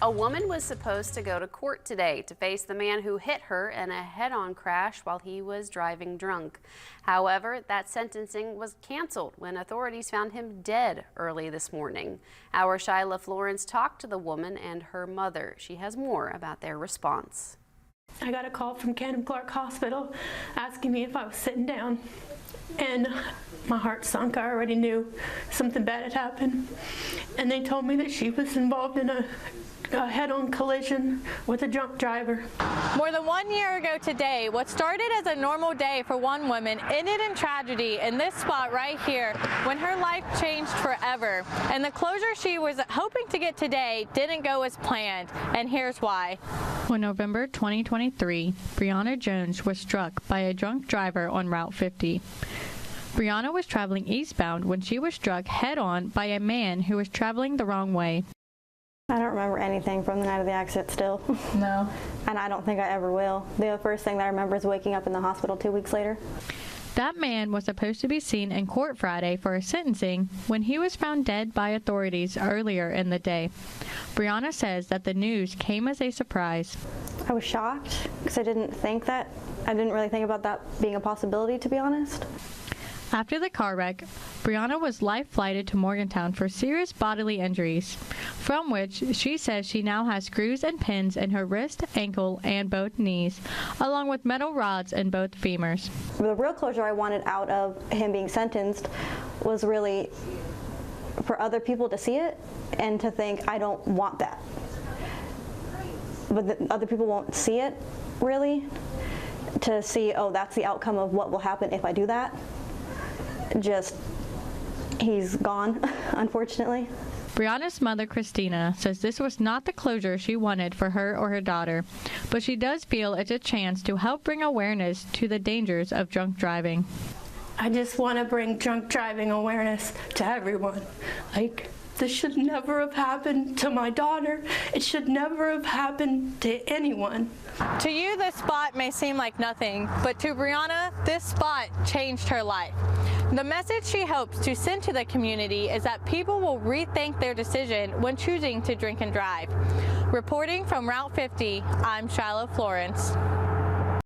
A woman was supposed to go to court today to face the man who hit her in a head-on crash while he was driving drunk. However, that sentencing was canceled when authorities found him dead early this morning. Our Shyla Florence talked to the woman and her mother. She has more about their response. I got a call from Cannon Clark Hospital asking me if I was sitting down, and my heart sunk. I already knew something bad had happened, and they told me that she was involved in a head-on collision with a drunk driver. More than 1 year ago today, what started as a normal day for one woman ended in tragedy in this spot right here when her life changed forever. And the closure she was hoping to get today didn't go as planned, and here's why. On November 2023, Brianna Jones was struck by a drunk driver on Route 50. Brianna was traveling eastbound when she was struck head-on by a man who was traveling the wrong way. I don't remember anything from the night of the accident still. No. And I don't think I ever will. The first thing that I remember is waking up in the hospital 2 weeks later. That man was supposed to be seen in court Friday for his sentencing when he was found dead by authorities earlier in the day. Brianna says that the news came as a surprise. I was shocked because I didn't really think about that being a possibility, to be honest. After the car wreck, Brianna was life-flighted to Morgantown for serious bodily injuries, from which she says she now has screws and pins in her wrist, ankle, and both knees, along with metal rods in both femurs. The real closure I wanted out of him being sentenced was really for other people to see it and to think, I don't want that. But other people won't see it, really, to see, oh, that's the outcome of what will happen if I do that. Just, he's gone, unfortunately. Brianna's mother, Christina, says this was not the closure she wanted for her or her daughter, but she does feel it's a chance to help bring awareness to the dangers of drunk driving. I just want to bring drunk driving awareness to everyone. Like, this should never have happened to my daughter. It should never have happened to anyone. To you, this spot may seem like nothing, but to Brianna, this spot changed her life. The message she hopes to send to the community is that people will rethink their decision when choosing to drink and drive. Reporting from Route 50, I'm Shyla Florence.